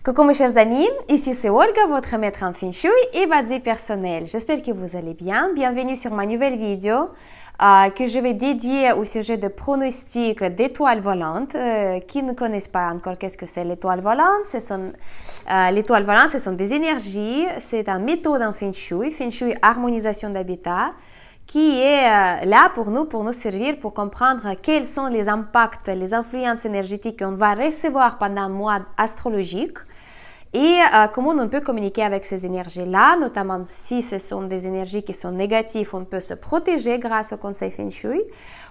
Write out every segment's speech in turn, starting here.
Coucou mes chers amis, ici c'est Olga, votre maître en Feng Shui et Bazi personnel. J'espère que vous allez bien. Bienvenue sur ma nouvelle vidéo que je vais dédier au sujet de pronostic d'étoiles volantes. Qui ne connaissent pas encore qu'est-ce que c'est l'étoile volante, l'étoile volante, ce sont des énergies, c'est une méthode en Feng Shui harmonisation d'habitat, qui est là pour nous servir, pour comprendre quels sont les impacts, les influences énergétiques qu'on va recevoir pendant un mois astrologique et comment on peut communiquer avec ces énergies-là, notamment si ce sont des énergies qui sont négatives, on peut se protéger grâce au conseil Feng Shui,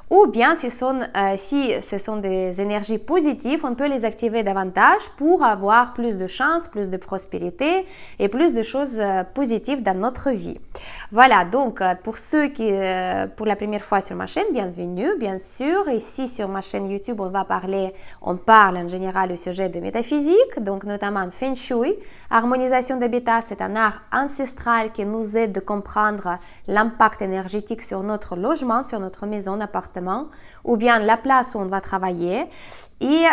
ou bien si ce sont des énergies positives, on peut les activer davantage pour avoir plus de chance, plus de prospérité et plus de choses positives dans notre vie. Voilà, donc pour ceux qui, pour la première fois sur ma chaîne, bienvenue, bien sûr. Ici sur ma chaîne YouTube, on parle en général au sujet de métaphysique, donc notamment Feng Shui. Harmonisation d'habitat, c'est un art ancestral qui nous aide de comprendre l'impact énergétique sur notre logement, sur notre maison, appartement, ou bien la place où on va travailler et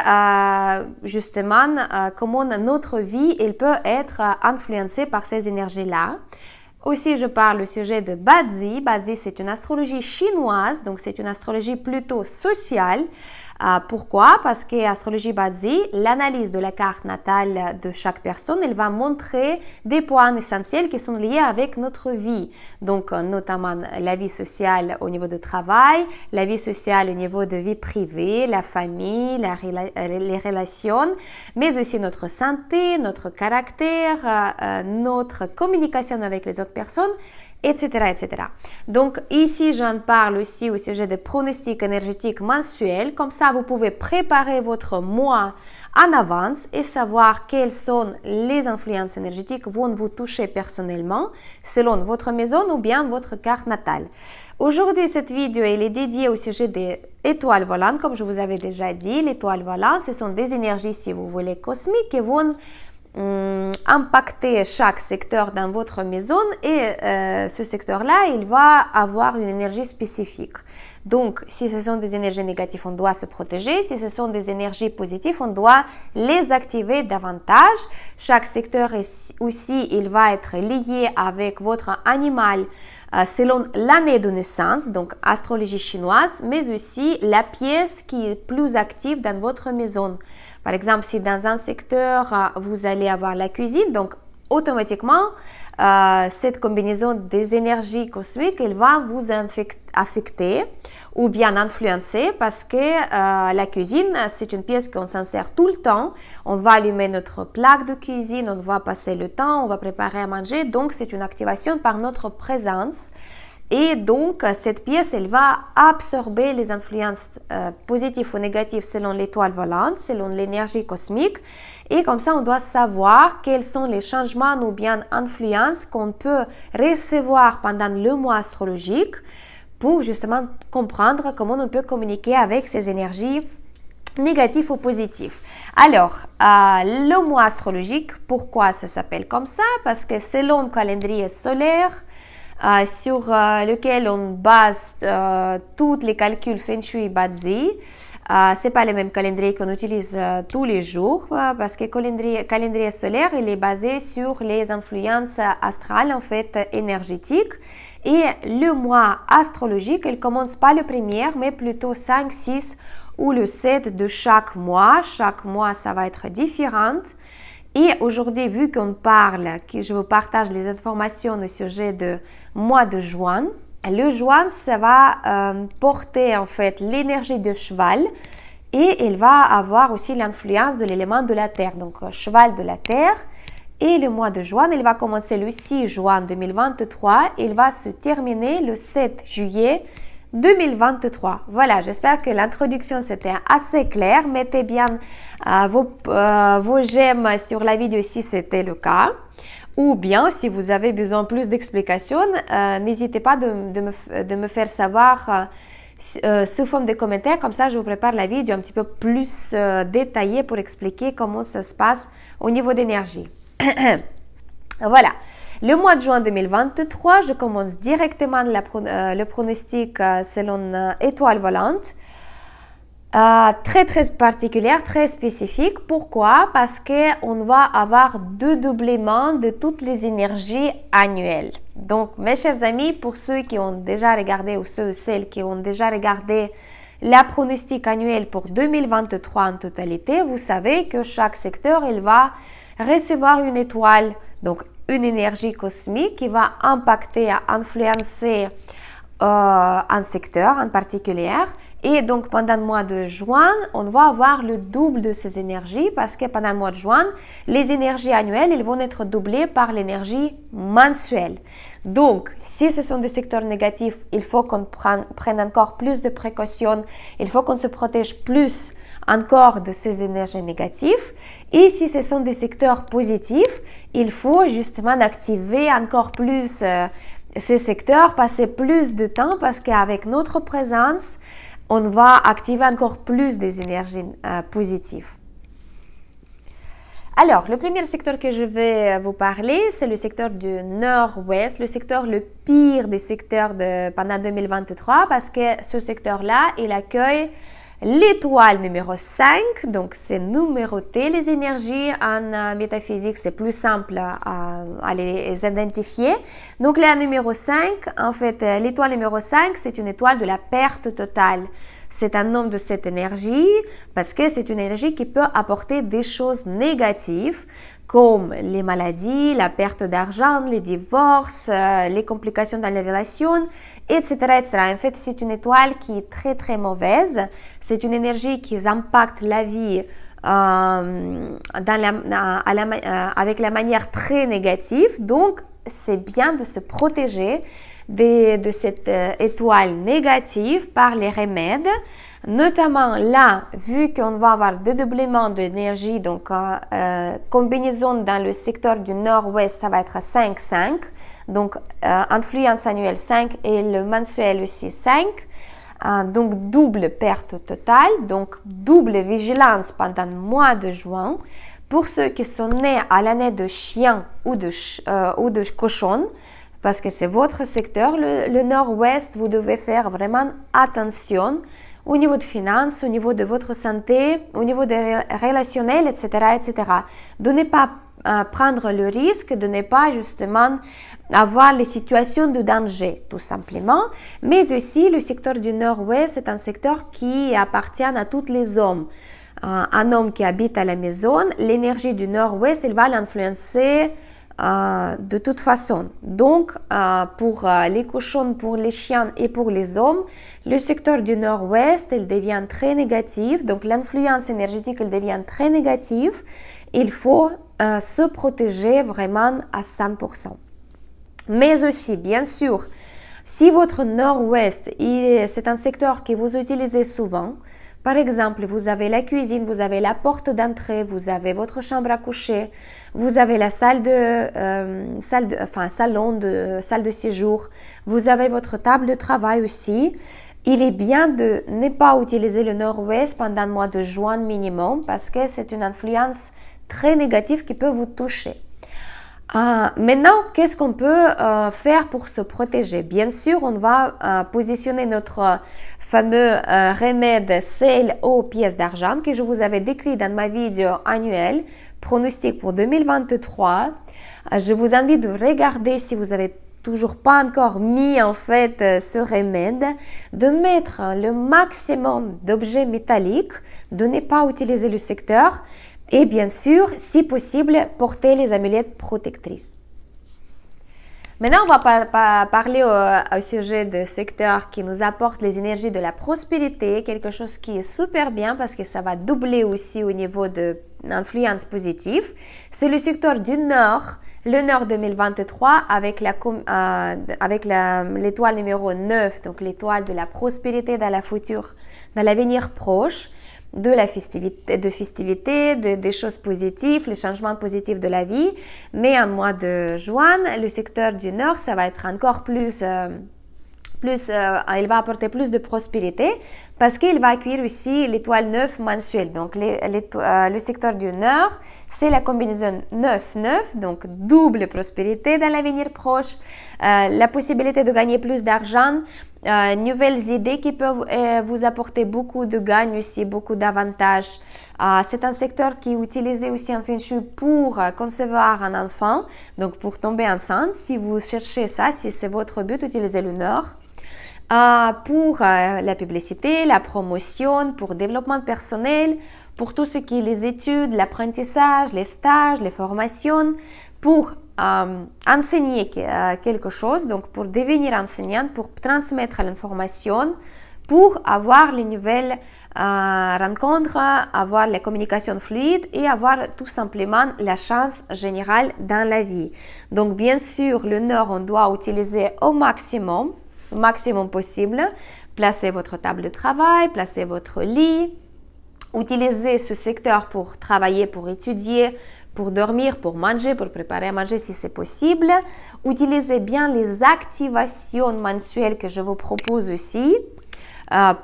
justement comment notre vie elle peut être influencée par ces énergies-là. Aussi, je parle au sujet de Bazi. Bazi, c'est une astrologie chinoise, donc c'est une astrologie plutôt sociale. Pourquoi? Parce qu'astrologie Bazi, l'analyse de la carte natale de chaque personne, elle va montrer des points essentiels qui sont liés avec notre vie. Donc, notamment la vie sociale au niveau du travail, la vie sociale au niveau de vie privée, la famille, les relations, mais aussi notre santé, notre caractère, notre communication avec les autres personnes, etc., etc. Donc ici, j'en parle aussi au sujet de pronostics énergétiques mensuels. Comme ça, vous pouvez préparer votre mois en avance et savoir quelles sont les influences énergétiques qui vont vous toucher personnellement selon votre maison ou bien votre carte natale. Aujourd'hui, cette vidéo elle est dédiée au sujet des étoiles volantes. Comme je vous avais déjà dit, les étoiles volantes, ce sont des énergies, si vous voulez, cosmiques qui vont impacter chaque secteur dans votre maison et ce secteur-là, il va avoir une énergie spécifique. Donc, si ce sont des énergies négatives, on doit se protéger. Si ce sont des énergies positives, on doit les activer davantage. Chaque secteur aussi, il va être lié avec votre animal selon l'année de naissance, donc astrologie chinoise, mais aussi la pièce qui est plus active dans votre maison. Par exemple, si dans un secteur, vous allez avoir la cuisine, donc automatiquement, cette combinaison des énergies cosmiques, elle va vous affecter ou bien influencer parce que la cuisine, c'est une pièce qu'on s'en sert tout le temps. On va allumer notre plaque de cuisine, on va passer le temps, on va préparer à manger. Donc, c'est une activation par notre présence. Et donc, cette pièce, elle va absorber les influences positives ou négatives selon l'étoile volante, selon l'énergie cosmique. Et comme ça, on doit savoir quels sont les changements ou bien influences qu'on peut recevoir pendant le mois astrologique pour justement comprendre comment on peut communiquer avec ces énergies négatives ou positives. Alors, le mois astrologique, pourquoi ça s'appelle comme ça? Parce que selon le calendrier solaire, sur lequel on base tous les calculs Feng Shui Bazi. C'est pas le même calendrier qu'on utilise tous les jours parce que le calendrier solaire il est basé sur les influences astrales en fait énergétiques et le mois astrologique il commence pas le premier mais plutôt 5, 6 ou le 7 de chaque mois. Chaque mois ça va être différent. Et aujourd'hui, vu qu'on parle, que je vous partage les informations au sujet du mois de juin, le juin, ça va porter en fait l'énergie de cheval et il va avoir aussi l'influence de l'élément de la terre, donc cheval de la terre. Et le mois de juin, il va commencer le 6 juin 2023, il va se terminer le 7 juillet 2023. Voilà, j'espère que l'introduction c'était assez clair. Mettez bien vos j'aime sur la vidéo si c'était le cas. Ou bien, si vous avez besoin plus d'explications, n'hésitez pas de me faire savoir sous forme de commentaires. Comme ça, je vous prépare la vidéo un petit peu plus détaillée pour expliquer comment ça se passe au niveau d'énergie. Voilà. Le mois de juin 2023, je commence directement le pronostic selon étoile volante. très particulière, très spécifique. Pourquoi? Parce qu'on va avoir deux doublements de toutes les énergies annuelles. Donc, mes chers amis, pour ceux qui ont déjà regardé ou ceux ou celles qui ont déjà regardé la pronostic annuelle pour 2023 en totalité, vous savez que chaque secteur, il va recevoir une étoile, donc une énergie cosmique qui va impacter, influencer un secteur en particulier. Et donc, pendant le mois de juin, on va avoir le double de ces énergies parce que pendant le mois de juin, les énergies annuelles, elles vont être doublées par l'énergie mensuelle. Donc, si ce sont des secteurs négatifs, il faut qu'on prenne encore plus de précautions, il faut qu'on se protège plus encore de ces énergies négatives. Et si ce sont des secteurs positifs, il faut justement activer encore plus ces secteurs, passer plus de temps parce qu'avec notre présence, on va activer encore plus des énergies positives. Alors, le premier secteur que je vais vous parler, c'est le secteur du Nord-Ouest, le secteur le pire des secteurs pendant 2023 parce que ce secteur-là, il accueille l'étoile numéro 5, donc c'est numéroté les énergies en métaphysique, c'est plus simple à les identifier. Donc la numéro 5, en fait, l'étoile numéro 5, c'est une étoile de la perte totale. C'est un nom de cette énergie parce que c'est une énergie qui peut apporter des choses négatives comme les maladies, la perte d'argent, les divorces, les complications dans les relations, etc., etc. En fait, c'est une étoile qui est très mauvaise. C'est une énergie qui impacte la vie avec la manière très négative. Donc, c'est bien de se protéger de cette étoile négative par les remèdes. Notamment là, vu qu'on va avoir deux doublements d'énergie, donc combinaison dans le secteur du nord-ouest, ça va être 5-5. Donc, influence annuelle 5 et le mensuel aussi 5. Donc, double perte totale. Donc, double vigilance pendant le mois de juin. Pour ceux qui sont nés à l'année de chien ou de cochon, parce que c'est votre secteur, le nord-ouest, vous devez faire vraiment attention au niveau de finances, au niveau de votre santé, au niveau des relationnels, etc., etc. De ne pas prendre le risque de ne pas justement avoir les situations de danger, tout simplement. Mais aussi, le secteur du nord-ouest est un secteur qui appartient à tous les hommes. Un homme qui habite à la maison, l'énergie du nord-ouest, elle va l'influencer de toute façon. Donc, pour les cochons, pour les chiens et pour les hommes, le secteur du nord-ouest, il devient très négatif. Donc, l'influence énergétique, elle devient très négative. Il faut se protéger vraiment à 100%. Mais aussi, bien sûr, si votre nord-ouest, c'est un secteur que vous utilisez souvent, par exemple, vous avez la cuisine, vous avez la porte d'entrée, vous avez votre chambre à coucher, vous avez la salle de séjour, vous avez votre table de travail aussi. Il est bien de ne pas utiliser le nord-ouest pendant le mois de juin minimum parce que c'est une influence très négative qui peut vous toucher. Maintenant, qu'est-ce qu'on peut faire pour se protéger? Bien sûr, on va positionner notre fameux remède sel aux pièces d'argent que je vous avais décrit dans ma vidéo annuelle pronostic pour 2023. Je vous invite de regarder si vous n'avez toujours pas encore mis en fait ce remède, de mettre le maximum d'objets métalliques, de ne pas utiliser le secteur et bien sûr, si possible, porter les amulettes protectrices. Maintenant, on va parler au sujet de secteur qui nous apporte les énergies de la prospérité, quelque chose qui est super bien parce que ça va doubler aussi au niveau de l'influence positive. C'est le secteur du Nord, le Nord 2023 avec l'étoile numéro 9, donc l'étoile de la prospérité dans l'avenir proche, de la festivité, des choses positives, les changements positifs de la vie. Mais en mois de juin, le secteur du Nord, ça va être encore plus, il va apporter plus de prospérité parce qu'il va accueillir aussi l'étoile 9 mensuelle. Donc, le secteur du Nord, c'est la combinaison 9-9, donc double prospérité dans l'avenir proche, la possibilité de gagner plus d'argent, nouvelles idées qui peuvent vous apporter beaucoup de gains aussi, beaucoup d'avantages. C'est un secteur qui est utilisé aussi en Feng Shui pour concevoir un enfant, donc pour tomber enceinte. Si vous cherchez ça, si c'est votre but, utilisez le Nord. Pour la publicité, la promotion, pour développement personnel, pour tout ce qui est les études, l'apprentissage, les stages, les formations, pour enseigner quelque chose, donc pour devenir enseignante, pour transmettre l'information, pour avoir les nouvelles rencontres, avoir la communication fluide et avoir tout simplement la chance générale dans la vie. Donc bien sûr, le Nord, on doit utiliser au maximum possible. Placez votre table de travail, placez votre lit. Utilisez ce secteur pour travailler, pour étudier, pour dormir, pour manger, pour préparer à manger si c'est possible. Utilisez bien les activations mensuelles que je vous propose aussi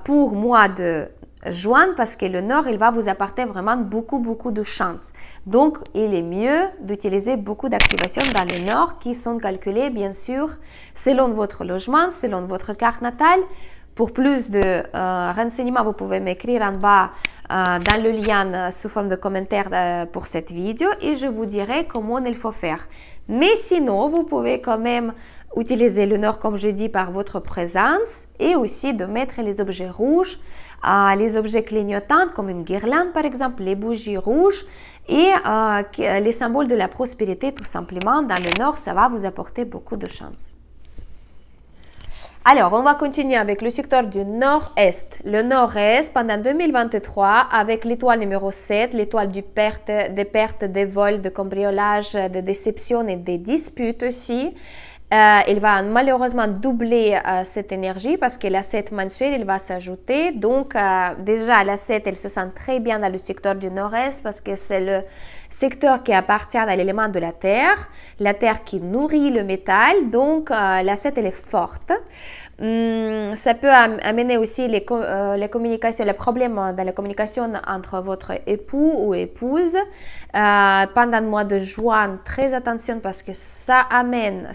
pour mois de juin parce que le Nord, il va vous apporter vraiment beaucoup de chance. Donc, il est mieux d'utiliser beaucoup d'activations dans le Nord qui sont calculées, bien sûr, selon votre logement, selon votre carte natale. Pour plus de renseignements, vous pouvez m'écrire en bas dans le lien sous forme de commentaire pour cette vidéo et je vous dirai comment il faut faire. Mais sinon, vous pouvez quand même utiliser le Nord, comme je dis, par votre présence et aussi de mettre les objets rouges, les objets clignotants comme une guirlande par exemple, les bougies rouges et les symboles de la prospérité tout simplement. Dans le Nord, ça va vous apporter beaucoup de chance. Alors, on va continuer avec le secteur du Nord-Est. Le Nord-Est, pendant 2023, avec l'étoile numéro 7, l'étoile des pertes, des vols, de cambriolage, de déception et des disputes aussi. Il va malheureusement doubler cette énergie parce que la 7 mensuelle, il va s'ajouter. Donc, déjà, la 7, elle se sent très bien dans le secteur du Nord-Est parce que c'est le secteur qui appartient à l'élément de la terre qui nourrit le métal. Donc, la 7, elle est forte. Ça peut amener aussi les communications, les problèmes dans la communication entre votre époux ou épouse. Pendant le mois de juin, très attention parce que ça amène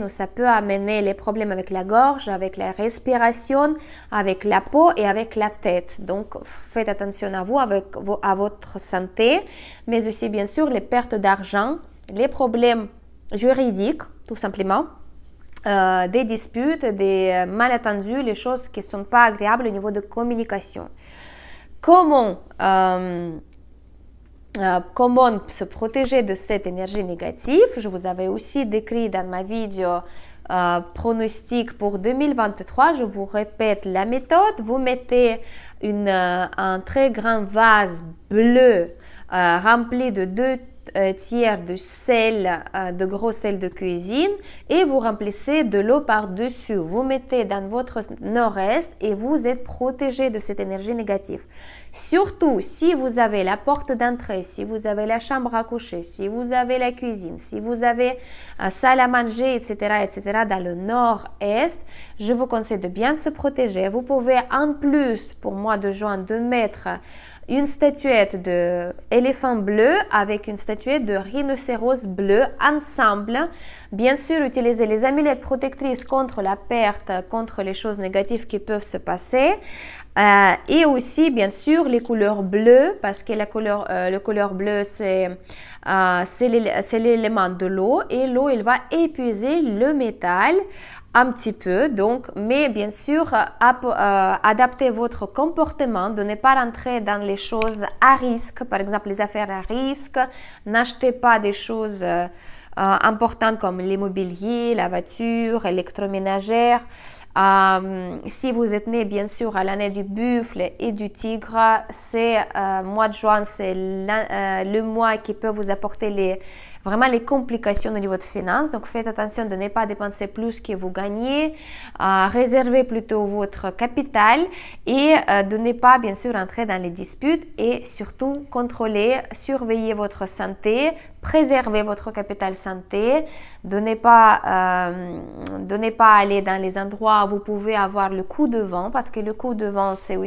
ou ça peut amener les problèmes avec la gorge, avec la respiration, avec la peau et avec la tête. Donc, faites attention à vous, à votre santé, mais aussi bien sûr les pertes d'argent, les problèmes juridiques tout simplement. Des disputes, des malentendus, les choses qui ne sont pas agréables au niveau de communication. Comment se protéger de cette énergie négative? Je vous avais aussi décrit dans ma vidéo pronostic pour 2023. Je vous répète la méthode. Vous mettez un très grand vase bleu rempli de 2 tiers de sel, de gros sel de cuisine et vous remplissez de l'eau par-dessus. Vous mettez dans votre nord-est et vous êtes protégé de cette énergie négative. Surtout si vous avez la porte d'entrée, si vous avez la chambre à coucher, si vous avez la cuisine, si vous avez salle à manger, etc., dans le nord-est, je vous conseille de bien se protéger. Vous pouvez en plus, pour mois de juin, de mettre une statuette d'éléphant bleu avec une statuette de rhinocéros bleu ensemble. Bien sûr, utilisez les amulettes protectrices contre la perte, contre les choses négatives qui peuvent se passer. Et aussi, bien sûr, les couleurs bleues, parce que le couleur bleue, c'est l'élément de l'eau. Et l'eau, elle va épuiser le métal un petit peu, donc, mais bien sûr, adaptez votre comportement, de ne pas rentrer dans les choses à risque, par exemple les affaires à risque, n'achetez pas des choses importantes comme l'immobilier, la voiture, l'électroménager. Si vous êtes né bien sûr à l'année du buffle et du tigre, c'est mois de juin, c'est le mois qui peut vous apporter vraiment les complications au niveau de finances. Donc faites attention de ne pas dépenser plus que vous gagnez, réservez plutôt votre capital et de ne pas bien sûr entrer dans les disputes et surtout contrôler, surveiller votre santé, préserver votre capital santé, de ne pas aller dans les endroits où vous pouvez avoir le coup de vent parce que le coup de vent c'est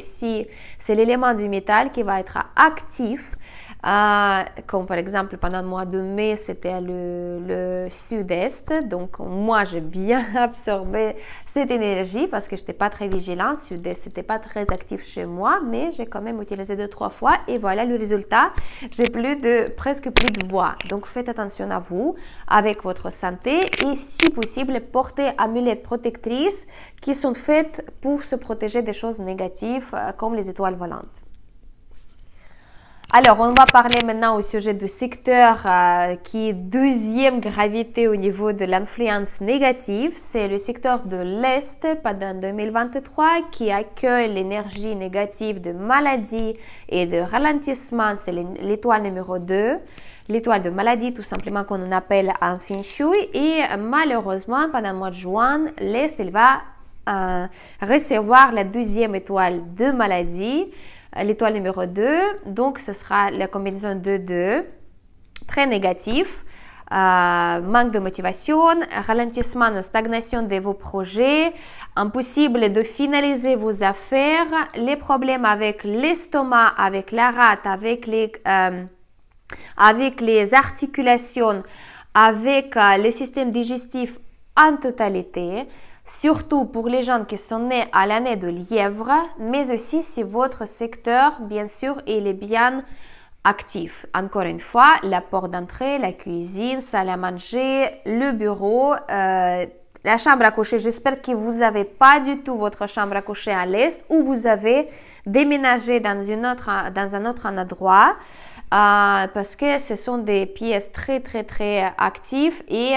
l'élément du métal qui va être actif. Comme par exemple pendant le mois de mai, c'était le sud-est. Donc moi, j'ai bien absorbé cette énergie parce que je n'étais pas très vigilante. Sud-est, c'était pas très actif chez moi, mais j'ai quand même utilisé 2-3 fois. Et voilà le résultat. J'ai presque plus de voix. Donc faites attention à vous, avec votre santé. Et si possible, portez amulettes protectrices qui sont faites pour se protéger des choses négatives comme les étoiles volantes. Alors, on va parler maintenant au sujet du secteur qui est deuxième gravité au niveau de l'influence négative. C'est le secteur de l'Est pendant 2023 qui accueille l'énergie négative de maladie et de ralentissement. C'est l'étoile numéro 2. L'étoile de maladie, tout simplement, qu'on appelle en Feng Shui. Et malheureusement, pendant le mois de juin, l'Est, il va recevoir la deuxième étoile de maladie. L'étoile numéro 2, donc ce sera la combinaison de 2, très négatif, manque de motivation, ralentissement, stagnation de vos projets, impossible de finaliser vos affaires, les problèmes avec l'estomac, avec la rate, avec les articulations, avec le système digestif en totalité. Surtout pour les gens qui sont nés à l'année de lièvre, mais aussi si votre secteur, bien sûr, il est bien actif. Encore une fois, la porte d'entrée, la cuisine, salle à manger, le bureau, la chambre à coucher. J'espère que vous n'avez pas du tout votre chambre à coucher à l'est ou vous avez déménagé dans un autre endroit. Parce que ce sont des pièces très actives et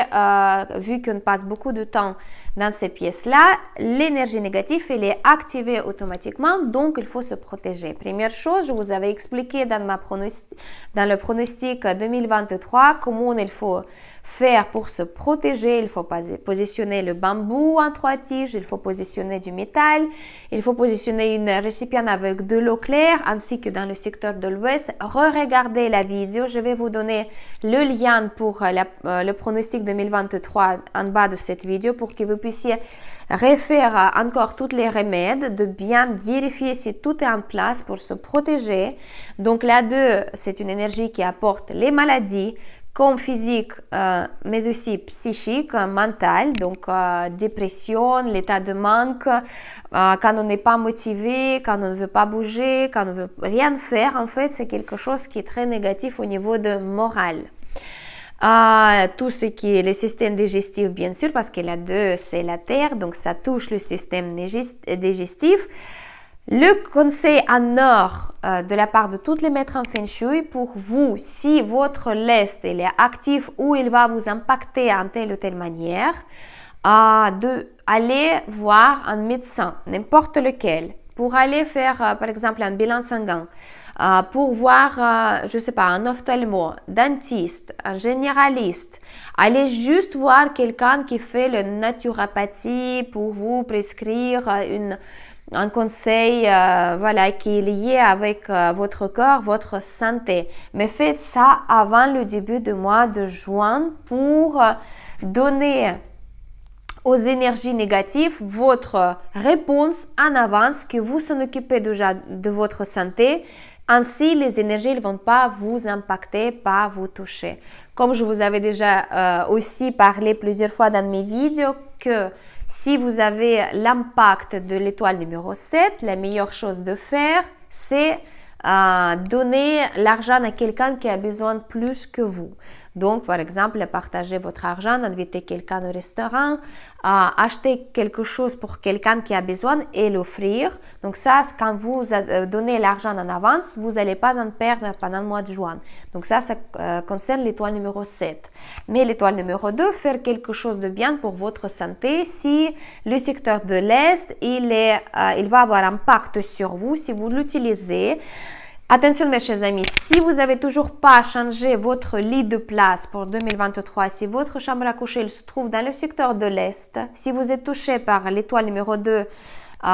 vu qu'on passe beaucoup de temps dans ces pièces-là, l'énergie négative, elle est activée automatiquement, donc il faut se protéger. Première chose, je vous avais expliqué dans le pronostic 2023 comment il faut faire pour se protéger. Il faut positionner le bambou en 3 tiges, il faut positionner du métal, il faut positionner une récipient avec de l'eau claire, ainsi que dans le secteur de l'ouest. Regardez la vidéo, je vais vous donner le lien pour le pronostic 2023 en bas de cette vidéo pour que vous puissiez refaire encore tous les remèdes, de bien vérifier si tout est en place pour se protéger. Donc la 2, c'est une énergie qui apporte les maladies, comme physique, mais aussi psychique, mentale, donc dépression, l'état de manque, quand on n'est pas motivé, quand on ne veut pas bouger, quand on ne veut rien faire, en fait, c'est quelque chose qui est très négatif au niveau de moral. Tout ce qui est le système digestif, bien sûr, parce que la 2, c'est la terre, donc ça touche le système digestif. Le conseil en or de la part de toutes les maîtres en Feng Shui pour vous, si votre lest il est actif ou il va vous impacter en telle ou telle manière, d'aller voir un médecin, n'importe lequel, pour aller faire par exemple un bilan sanguin, pour voir, je ne sais pas, un ophtalmo, dentiste, un généraliste, allez juste voir quelqu'un qui fait le naturopathie pour vous prescrire un conseil voilà, qui est lié avec votre corps, votre santé. Mais faites ça avant le début du mois de juin pour donner aux énergies négatives votre réponse en avance, que vous s'en occupez déjà de votre santé. Ainsi, les énergies ne vont pas vous impacter, pas vous toucher. Comme je vous avais déjà aussi parlé plusieurs fois dans mes vidéos, que si vous avez l'impact de l'étoile numéro 7, la meilleure chose de faire, c'est donner l'argent à quelqu'un qui a besoin plus que vous. Donc, par exemple, partagez votre argent, invitez quelqu'un au restaurant, achetez quelque chose pour quelqu'un qui a besoin et l'offrir. Donc ça, quand vous donnez l'argent en avance, vous n'allez pas en perdre pendant le mois de juin. Donc ça concerne l'étoile numéro 7. Mais l'étoile numéro 2, faire quelque chose de bien pour votre santé. Si le secteur de l'Est, il va avoir un impact sur vous, si vous l'utilisez. Attention mes chers amis, si vous n'avez toujours pas changé votre lit de place pour 2023, si votre chambre à coucher se trouve dans le secteur de l'Est, si vous êtes touché par l'étoile numéro 2,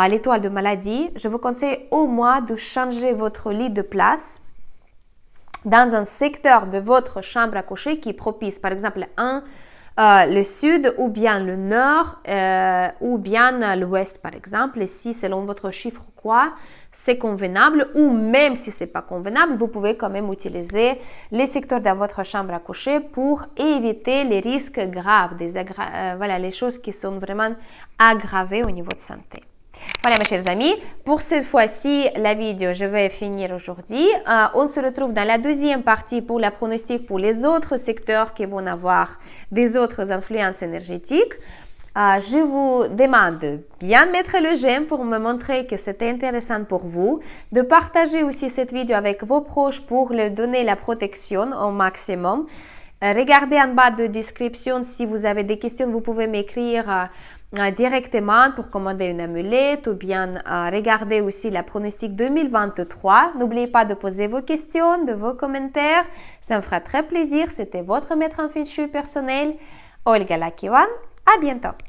l'étoile de maladie, je vous conseille au moins de changer votre lit de place dans un secteur de votre chambre à coucher qui est propice, par exemple le sud ou bien le nord ou bien l'ouest par exemple. Et si selon votre chiffre quoi, c'est convenable, ou même si c'est pas convenable, vous pouvez quand même utiliser les secteurs dans votre chambre à coucher pour éviter les risques graves, voilà, les choses qui sont vraiment aggravées au niveau de santé. Voilà mes chers amis, pour cette fois-ci, la vidéo, je vais finir aujourd'hui. On se retrouve dans la deuxième partie pour la pronostic pour les autres secteurs qui vont avoir des autres influences énergétiques. Je vous demande de bien mettre le j'aime pour me montrer que c'était intéressant pour vous, de partager aussi cette vidéo avec vos proches pour leur donner la protection au maximum. Regardez en bas de description si vous avez des questions, vous pouvez m'écrire directement pour commander une amulette ou bien regardez aussi la pronostic 2023. N'oubliez pas de poser vos questions, de vos commentaires, ça me fera très plaisir. C'était votre maître en fichu personnel, Olga Lakivan. À bientôt!